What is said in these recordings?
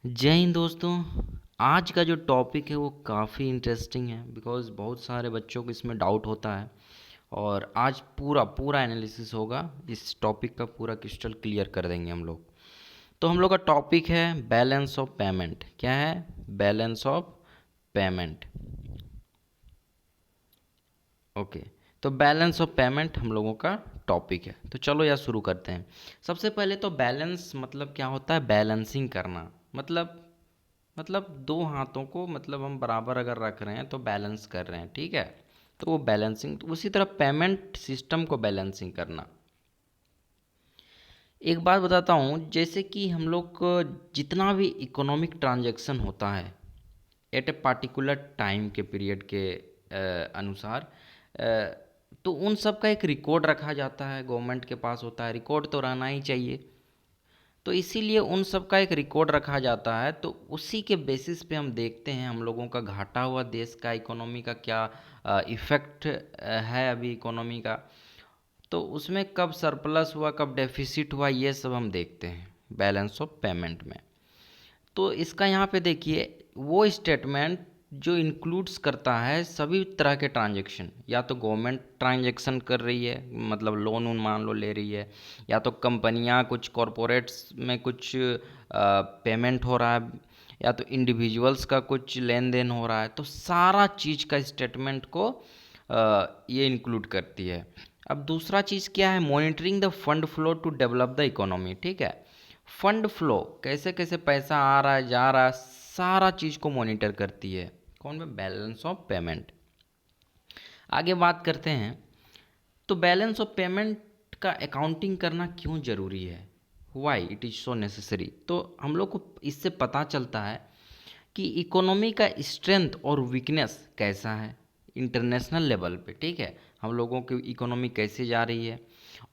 जय हिंद दोस्तों। आज का जो टॉपिक है वो काफ़ी इंटरेस्टिंग है बिकॉज़ बहुत सारे बच्चों को इसमें डाउट होता है। और आज पूरा पूरा एनालिसिस होगा। इस टॉपिक का पूरा क्रिस्टल क्लियर कर देंगे हम लोग। तो हम लोग का टॉपिक है बैलेंस ऑफ पेमेंट। क्या है? Balance of payment. ओके। तो बैलेंस ऑफ पेमेंट हम लोगों का टॉपिक है। तो चलो यार शुरू करते हैं। सबसे पहले तो बैलेंस मतलब क्या होता है? बैलेंसिंग करना। मतलब दो हाथों को मतलब हम बराबर अगर रख रहे हैं तो बैलेंस कर रहे हैं, ठीक है। तो वो बैलेंसिंग। तो उसी तरह पेमेंट सिस्टम को बैलेंसिंग करना। एक बात बताता हूँ, जैसे कि हम लोग को जितना भी इकोनॉमिक ट्रांजैक्शन होता है एट ए पार्टिकुलर टाइम के पीरियड के अनुसार, तो उन सब का एक रिकॉर्ड रखा जाता है, गवर्नमेंट के पास होता है। रिकॉर्ड तो रहना ही चाहिए। तो इसीलिए उन सब का एक रिकॉर्ड रखा जाता है। तो उसी के बेसिस पे हम देखते हैं हम लोगों का घाटा हुआ देश का इकोनॉमी का क्या इफ़ेक्ट है अभी इकोनॉमी का। तो उसमें कब सरप्लस हुआ, कब डेफिसिट हुआ, ये सब हम देखते हैं बैलेंस ऑफ पेमेंट में। तो इसका यहाँ पे देखिए, वो स्टेटमेंट जो इंक्लूड्स करता है सभी तरह के ट्रांजैक्शन। या तो गवर्नमेंट ट्रांजैक्शन कर रही है, मतलब लोन वोन मान लो ले रही है, या तो कंपनियां कुछ कॉरपोरेट्स में कुछ पेमेंट हो रहा है, या तो इंडिविजुअल्स का कुछ लेन देन हो रहा है। तो सारा चीज़ का स्टेटमेंट को ये इंक्लूड करती है। अब दूसरा चीज़ क्या है? Monitoring the fund flow to develop the economy, ठीक है। फंड फ्लो, कैसे कैसे पैसा आ रहा है जा रहा है, सारा चीज़ को मॉनिटर करती है। कौन में? Balance of payment. आगे बात करते हैं। तो बैलेंस ऑफ पेमेंट का अकाउंटिंग करना क्यों ज़रूरी है? Why it is so necessary. तो हम लोग को इससे पता चलता है कि इकोनॉमी का स्ट्रेंथ और वीकनेस कैसा है इंटरनेशनल लेवल पे, ठीक है। हम लोगों की इकोनॉमी कैसे जा रही है,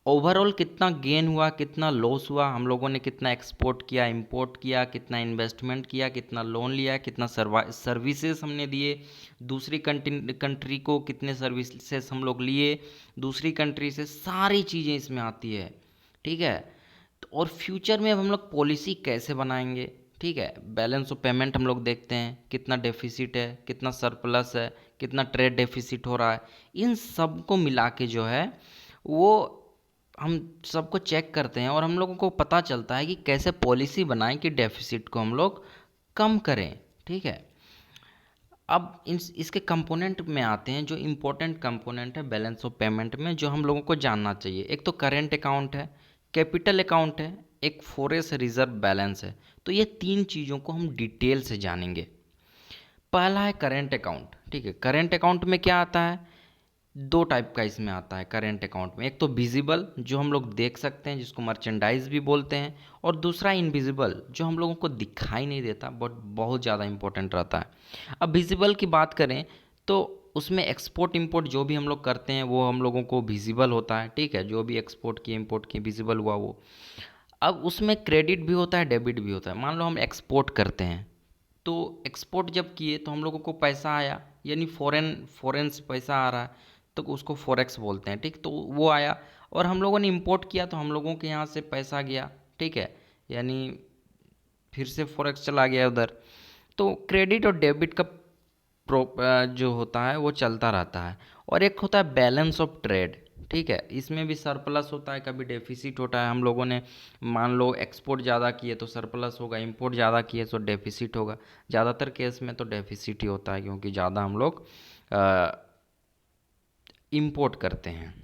ओवरऑल कितना गेन हुआ, कितना लॉस हुआ, हम लोगों ने कितना एक्सपोर्ट किया, इंपोर्ट किया, कितना इन्वेस्टमेंट किया, कितना लोन लिया, कितना सर्विसेज हमने दिए दूसरी कंट्री को, कितने सर्विसेज हम लोग लिए दूसरी कंट्री से, सारी चीज़ें इसमें आती है, ठीक है। तो और फ्यूचर में अब हम लोग पॉलिसी कैसे बनाएंगे, ठीक है। बैलेंस ऑफ पेमेंट हम लोग देखते हैं कितना डेफिसिट है, कितना सरप्लस है, कितना ट्रेड डेफिसिट हो रहा है। इन सब को मिला के जो है वो हम सबको चेक करते हैं और हम लोगों को पता चलता है कि कैसे पॉलिसी बनाएं कि डेफिसिट को हम लोग कम करें, ठीक है। अब इसके कंपोनेंट में आते हैं, जो इम्पोर्टेंट कंपोनेंट है बैलेंस ऑफ पेमेंट में जो हम लोगों को जानना चाहिए। एक तो करेंट अकाउंट है, कैपिटल अकाउंट है, एक फॉरेक्स रिजर्व बैलेंस है। तो ये तीन चीज़ों को हम डिटेल से जानेंगे। पहला है करेंट अकाउंट, ठीक है। करेंट अकाउंट में क्या आता है? दो टाइप का इसमें आता है करेंट अकाउंट में। एक तो विजिबल जो हम लोग देख सकते हैं जिसको मर्चेंडाइज भी बोलते हैं, और दूसरा इनविजिबल जो हम लोगों को दिखाई नहीं देता बट बहुत ज़्यादा इंपॉर्टेंट रहता है। अब विजिबल की बात करें तो उसमें एक्सपोर्ट इंपोर्ट जो भी हम लोग करते हैं वो हम लोगों को विजिबल होता है, ठीक है। जो भी एक्सपोर्ट किए इंपोर्ट किए विजिबल हुआ वो। अब उसमें क्रेडिट भी होता है, डेबिट भी होता है। मान लो हम एक्सपोर्ट करते हैं, तो एक्सपोर्ट जब किए तो हम लोगों को पैसा आया, यानी फॉरेन फॉरेन से पैसा आ रहा है, तो उसको फॉरेक्स बोलते हैं, ठीक। तो वो आया, और हम लोगों ने इंपोर्ट किया तो हम लोगों के यहाँ से पैसा गया, ठीक है। यानी फिर से फॉरेक्स चला गया उधर। तो क्रेडिट और डेबिट का जो होता है वो चलता रहता है। और एक होता है बैलेंस ऑफ ट्रेड, ठीक है। इसमें भी सरप्लस होता है, कभी डेफिसिट होता है। हम लोगों ने मान लो एक्सपोर्ट ज़्यादा किए तो सरप्लस होगा, इंपोर्ट ज़्यादा किए तो डेफिसिट होगा। ज़्यादातर केस में तो डेफिसिट ही होता है क्योंकि ज़्यादा हम लोग इंपोर्ट करते हैं।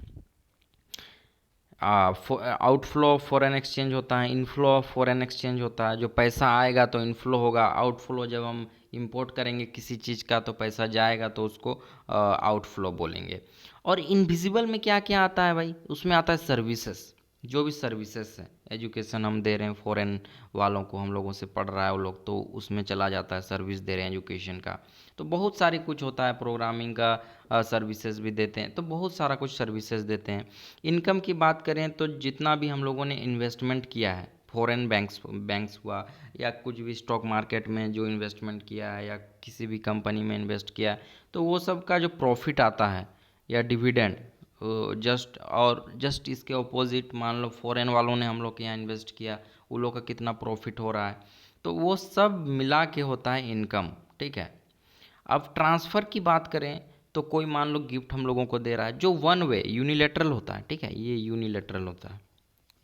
आउटफ्लो ऑफ फॉरेन एक्सचेंज होता है, इनफ्लो ऑफ फॉरेन एक्सचेंज होता है। जो पैसा आएगा तो इनफ्लो होगा, आउटफ्लो जब हम इंपोर्ट करेंगे किसी चीज़ का तो पैसा जाएगा तो उसको आउटफ्लो बोलेंगे। और इनविजिबल में क्या क्या आता है भाई? उसमें आता है सर्विसेज। जो भी सर्विसेज है, एजुकेशन हम दे रहे हैं फॉरेन वालों को, हम लोगों से पढ़ रहा है वो लोग, तो उसमें चला जाता है, सर्विस दे रहे हैं एजुकेशन का। तो बहुत सारी कुछ होता है, प्रोग्रामिंग का सर्विसेज भी देते हैं, तो बहुत सारा कुछ सर्विसेज देते हैं। इनकम की बात करें तो जितना भी हम लोगों ने इन्वेस्टमेंट किया है, फॉरेन बैंक्स बैंक्स हुआ, या कुछ भी स्टॉक मार्केट में जो इन्वेस्टमेंट किया है, या किसी भी कंपनी में इन्वेस्ट किया है, तो वो सब का जो प्रॉफिट आता है या डिविडेंड, जस्ट इसके ऑपोजिट मान लो फॉरेन वालों ने हम लोग के यहाँ इन्वेस्ट किया, वो लोग का कितना प्रॉफिट हो रहा है। तो वो सब मिला के होता है इनकम, ठीक है। अब ट्रांसफ़र की बात करें तो कोई मान लो गिफ्ट हम लोगों को दे रहा है जो वन वे यूनिलेटरल होता है, ठीक है, ये यूनिलेटरल होता है,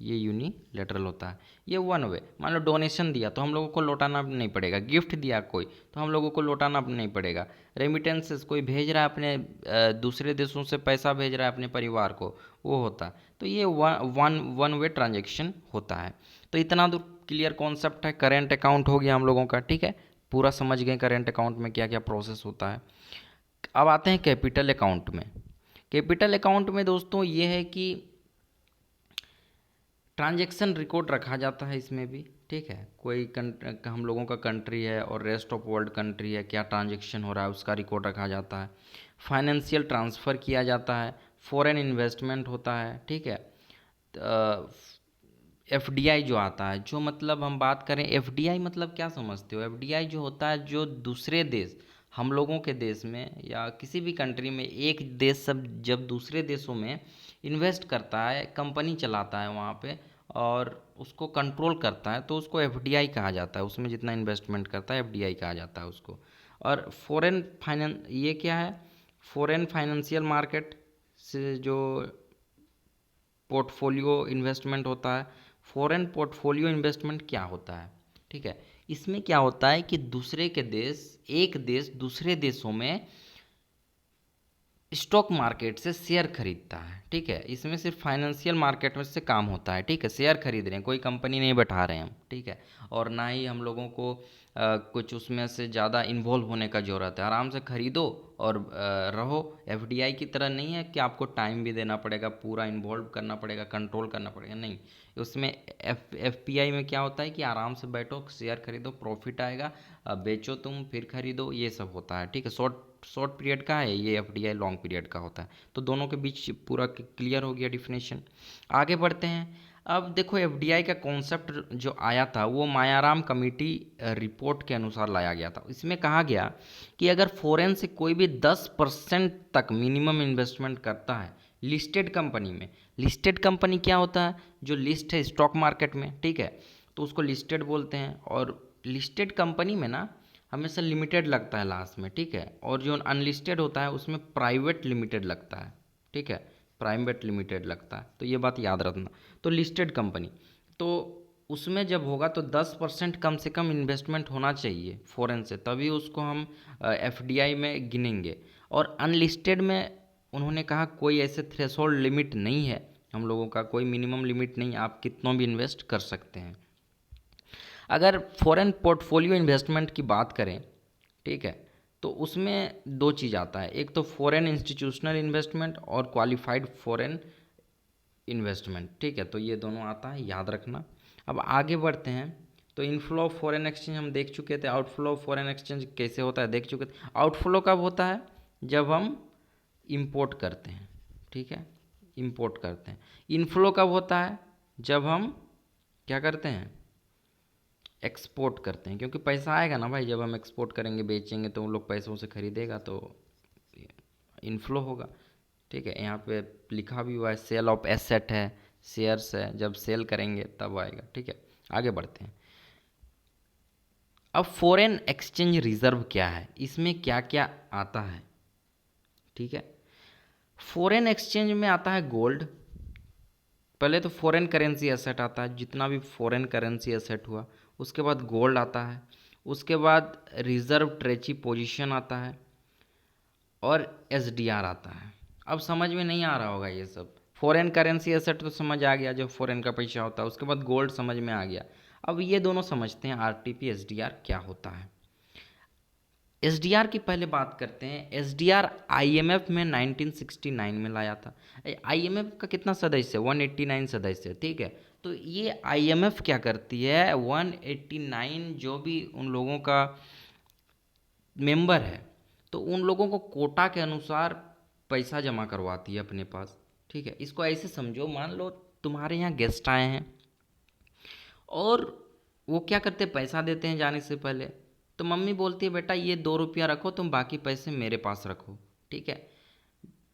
ये यूनिलेटरल होता है, ये वन वे। मान लो डोनेशन दिया तो हम लोगों को लौटाना नहीं पड़ेगा, गिफ्ट दिया कोई तो हम लोगों को लौटाना नहीं पड़ेगा, रेमिटेंसेस कोई भेज रहा है अपने दूसरे देशों से पैसा भेज रहा है अपने परिवार को, वो होता है। तो ये वन वे ट्रांजेक्शन होता है। तो इतना दूर क्लियर कॉन्सेप्ट है। करेंट अकाउंट हो गया हम लोगों का, ठीक है, पूरा समझ गए करेंट अकाउंट में क्या क्या प्रोसेस होता है। अब आते हैं कैपिटल अकाउंट में। कैपिटल अकाउंट में दोस्तों ये है कि ट्रांजैक्शन रिकॉर्ड रखा जाता है इसमें भी, ठीक है। कोई हम लोगों का कंट्री है और रेस्ट ऑफ वर्ल्ड कंट्री है, क्या ट्रांजैक्शन हो रहा है उसका रिकॉर्ड रखा जाता है। फाइनेंशियल ट्रांसफ़र किया जाता है, फॉरेन इन्वेस्टमेंट होता है, ठीक है। एफडीआई जो आता है, जो मतलब हम बात करें एफडीआई मतलब क्या समझते हो? एफडीआई जो होता है जो दूसरे देश, हम लोगों के देश में या किसी भी कंट्री में एक देश सब जब दूसरे देशों में इन्वेस्ट करता है, कंपनी चलाता है वहाँ पे और उसको कंट्रोल करता है, तो उसको एफडीआई कहा जाता है। उसमें जितना इन्वेस्टमेंट करता है एफडीआई कहा जाता है उसको। और फॉरेन फाइनेंस ये क्या है? फॉरेन फाइनेंशियल मार्केट से जो पोर्टफोलियो इन्वेस्टमेंट होता है। फॉरेन पोर्टफोलियो इन्वेस्टमेंट क्या होता है, ठीक है। इसमें क्या होता है कि दूसरे के देश, एक देश दूसरे देशों में स्टॉक मार्केट से शेयर खरीदता है, ठीक है। इसमें सिर्फ फाइनेंशियल मार्केट में से काम होता है, ठीक है। शेयर खरीद रहे हैं, कोई कंपनी नहीं बैठा रहे हैं हम, ठीक है। और ना ही हम लोगों को कुछ उसमें से ज़्यादा इन्वॉल्व होने का ज़रूरत है। आराम से खरीदो और रहो। एफडीआई की तरह नहीं है कि आपको टाइम भी देना पड़ेगा, पूरा इन्वॉल्व करना पड़ेगा, कंट्रोल करना पड़ेगा, नहीं। उसमें एफपीआई में क्या होता है कि आराम से बैठो, शेयर खरीदो, प्रॉफिट आएगा, बेचो तुम, फिर खरीदो, ये सब होता है, ठीक है। शॉर्ट पीरियड का है ये, एफडीआई लॉन्ग पीरियड का होता है। तो दोनों के बीच पूरा क्लियर हो गया डिफिनेशन। आगे बढ़ते हैं। अब देखो एफडीआई का कॉन्सेप्ट जो आया था वो मायाराम कमेटी रिपोर्ट के अनुसार लाया गया था। इसमें कहा गया कि अगर फॉरेन से कोई भी 10% तक मिनिमम इन्वेस्टमेंट करता है लिस्टेड कंपनी में, लिस्टेड कंपनी क्या होता है? जो लिस्ट है स्टॉक मार्केट में, ठीक है, तो उसको लिस्टेड बोलते हैं। और लिस्टेड कंपनी में ना हमेशा लिमिटेड लगता है लास्ट में, ठीक है। और जो अनलिस्टेड होता है उसमें प्राइवेट लिमिटेड लगता है, ठीक है, प्राइवेट लिमिटेड लगता है। तो ये बात याद रखना। तो लिस्टेड कंपनी, तो उसमें जब होगा तो 10% कम से कम इन्वेस्टमेंट होना चाहिए फॉरेन से, तभी उसको हम एफडीआई में गिनेंगे। और अनलिस्टेड में उन्होंने कहा कोई ऐसे थ्रेशोल्ड लिमिट नहीं है, हम लोगों का कोई मिनिमम लिमिट नहीं, आप कितना भी इन्वेस्ट कर सकते हैं। अगर फॉरेन पोर्टफोलियो इन्वेस्टमेंट की बात करें, ठीक है, तो उसमें दो चीज़ आता है, एक तो फॉरेन इंस्टीट्यूशनल इन्वेस्टमेंट और क्वालिफाइड फॉरेन इन्वेस्टमेंट, ठीक है। तो ये दोनों आता है, याद रखना। अब आगे बढ़ते हैं। तो इनफ्लो ऑफ फॉरेन एक्सचेंज हम देख चुके थे, आउटफ्लो ऑफ फॉरेन एक्सचेंज कैसे होता है देख चुके थे। आउटफ्लो कब होता है? जब हम इंपोर्ट करते हैं, ठीक है, इंपोर्ट करते हैं। इनफ्लो कब होता है? जब हम क्या करते हैं? एक्सपोर्ट करते हैं, क्योंकि पैसा आएगा ना भाई, जब हम एक्सपोर्ट करेंगे, बेचेंगे, तो उन लोग पैसों से खरीदेगा, तो इनफ्लो होगा, ठीक है। यहाँ पे लिखा भी हुआ है सेल ऑफ एसेट है, शेयर्स है, जब सेल करेंगे तब आएगा, ठीक है। आगे बढ़ते हैं। अब फॉरेन एक्सचेंज रिजर्व क्या है, इसमें क्या क्या आता है, ठीक है। फॉरेन एक्सचेंज में आता है गोल्ड। पहले तो फॉरेन करेंसी एसेट आता है, जितना भी फॉरेन करेंसी एसेट हुआ। उसके बाद गोल्ड आता है, उसके बाद रिजर्व ट्रेची पोजीशन आता है, और एसडीआर आता है। अब समझ में नहीं आ रहा होगा ये सब। फॉरेन करेंसी एसेट तो समझ आ गया, जो फॉरेन का पैसा होता है। उसके बाद गोल्ड समझ में आ गया। अब ये दोनों समझते हैं आरटीपी एसडीआर क्या होता है। एसडीआर की पहले बात करते हैं। एसडीआर आईएमएफ में 1969 में लाया था। आईएमएफ का कितना सदस्य है? 189 सदस्य है, ठीक है। तो ये आईएमएफ क्या करती है? 189 जो भी उन लोगों का मेंबर है, तो उन लोगों को कोटा के अनुसार पैसा जमा करवाती है अपने पास, ठीक है। इसको ऐसे समझो, मान लो तुम्हारे यहाँ गेस्ट आए हैं और वो क्या करते हैं, पैसा देते हैं जाने से पहले। तो मम्मी बोलती है बेटा ये 2 रुपया रखो, तुम बाकी पैसे मेरे पास रखो, ठीक है,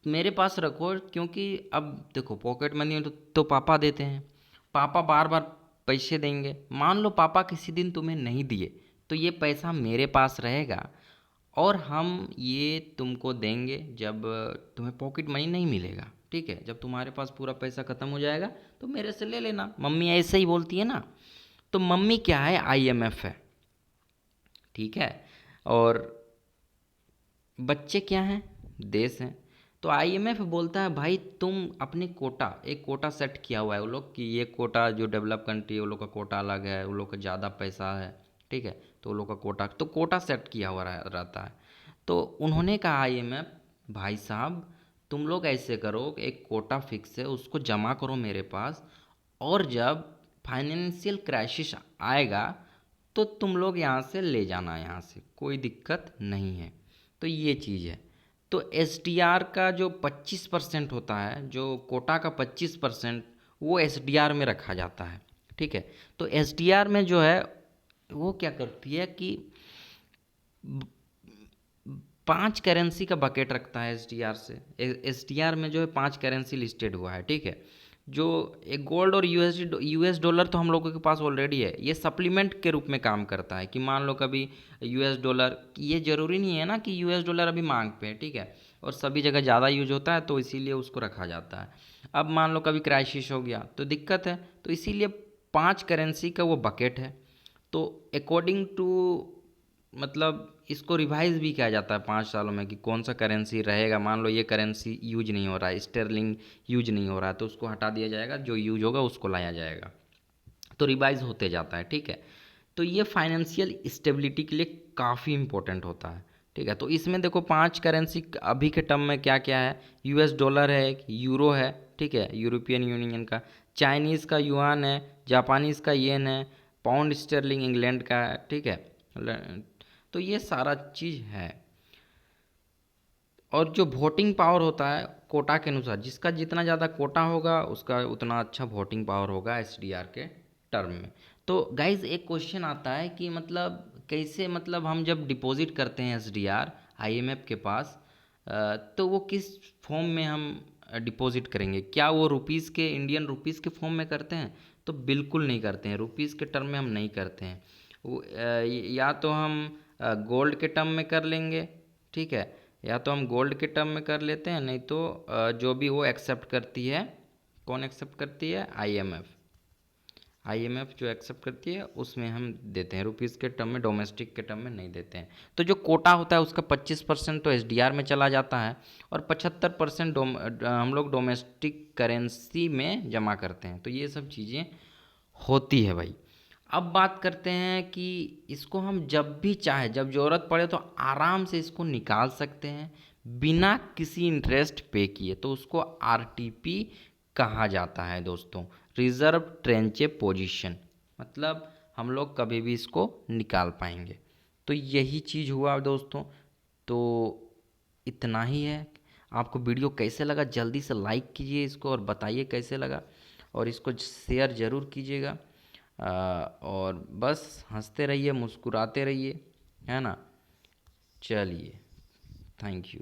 मेरे पास रखो। क्योंकि अब देखो पॉकेट मनी तो पापा देते हैं, पापा बार बार पैसे देंगे। मान लो पापा किसी दिन तुम्हें नहीं दिए, तो ये पैसा मेरे पास रहेगा और हम ये तुमको देंगे जब तुम्हें पॉकेट मनी नहीं मिलेगा, ठीक है। जब तुम्हारे पास पूरा पैसा ख़त्म हो जाएगा तो मेरे से ले लेना। मम्मी ऐसे ही बोलती है ना। तो मम्मी क्या है, आईएमएफ है, ठीक है। और बच्चे क्या हैं, देश हैं। तो आईएमएफ बोलता है भाई तुम अपने कोटा, एक कोटा सेट किया हुआ है वो लोग कि ये कोटा जो डेवलप कंट्री है वो लोग का कोटा अलग है, वो लोग का ज़्यादा पैसा है, ठीक है। तो वो लोग का कोटा, तो कोटा सेट किया हुआ रहता है। तो उन्होंने कहा आईएमएफ, भाई साहब तुम लोग ऐसे करो, एक कोटा फिक्स है उसको जमा करो मेरे पास, और जब फाइनेंशियल क्राइसिस आएगा तो तुम लोग यहाँ से ले जाना, यहाँ से कोई दिक्कत नहीं है। तो ये चीज़ है। तो एसडीआर का जो 25% होता है, जो कोटा का 25%, वो एसडीआर में रखा जाता है, ठीक है। तो एसडीआर में जो है वो क्या करती है कि 5 करेंसी का बकेट रखता है एसडीआर से। एसडीआर में जो है 5 करेंसी लिस्टेड हुआ है, ठीक है। जो एक गोल्ड और यूएस डॉलर तो हम लोगों के पास ऑलरेडी है, ये सप्लीमेंट के रूप में काम करता है कि मान लो कभी यूएस डॉलर, ये ज़रूरी नहीं है ना कि यूएस डॉलर अभी मांग पे है, ठीक है, और सभी जगह ज़्यादा यूज होता है तो इसीलिए उसको रखा जाता है। अब मान लो कभी क्राइसिस हो गया तो दिक्कत है, तो इसीलिए 5 करेंसी का वो बकेट है। तो अकॉर्डिंग टू, मतलब इसको रिवाइज भी किया जाता है 5 सालों में कि कौन सा करेंसी रहेगा। मान लो ये करेंसी यूज नहीं हो रहा है, स्टेरलिंग यूज नहीं हो रहा है, तो उसको हटा दिया जाएगा, जो यूज होगा उसको लाया जाएगा। तो रिवाइज होते जाता है, ठीक है। तो ये फाइनेंशियल स्टेबिलिटी के लिए काफ़ी इंपॉर्टेंट होता है, ठीक है। तो इसमें देखो 5 करेंसी अभी के टर्म में क्या क्या है, यूएस डॉलर है, एक यूरो है, ठीक है, यूरोपियन यूनियन का, चाइनीज़ का युआन है, जापानीज़ का येन है, पाउंड स्टर्लिंग इंग्लैंड का है, ठीक है। तो ये सारा चीज़ है। और जो वोटिंग पावर होता है कोटा के अनुसार, जिसका जितना ज़्यादा कोटा होगा उसका उतना अच्छा वोटिंग पावर होगा एसडीआर के टर्म में। तो गाइज एक क्वेश्चन आता है कि मतलब कैसे, मतलब हम जब डिपॉजिट करते हैं एसडीआर आईएमएफ के पास, तो वो किस फॉर्म में हम डिपॉजिट करेंगे? क्या वो रुपीज़ के, इंडियन रुपीज़ के फॉर्म में करते हैं? तो बिल्कुल नहीं करते हैं, रुपीज़ के टर्म में हम नहीं करते हैं। या तो हम गोल्ड के टर्म में कर लेंगे, ठीक है, या तो हम गोल्ड के टर्म में कर लेते हैं, नहीं तो जो भी वो एक्सेप्ट करती है, कौन एक्सेप्ट करती है, आईएमएफ। आईएमएफ जो एक्सेप्ट करती है उसमें हम देते हैं, रुपीज़ के टर्म में, डोमेस्टिक के टर्म में नहीं देते हैं। तो जो कोटा होता है उसका 25% तो एसडीआर में चला जाता है और 75% हम लोग डोमेस्टिक करेंसी में जमा करते हैं। तो ये सब चीज़ें होती है भाई। अब बात करते हैं कि इसको हम जब भी चाहे, जब ज़रूरत पड़े तो आराम से इसको निकाल सकते हैं बिना किसी इंटरेस्ट पे किए। तो उसको आरटीपी कहा जाता है दोस्तों, रिजर्व ट्रेंचे पोजीशन। मतलब हम लोग कभी भी इसको निकाल पाएंगे। तो यही चीज़ हुआ दोस्तों। तो इतना ही है। आपको वीडियो कैसे लगा जल्दी से लाइक कीजिए इसको और बताइए कैसे लगा, और इसको शेयर ज़रूर कीजिएगा। और बस हंसते रहिए, मुस्कुराते रहिए, है ना। चलिए, थैंक यू।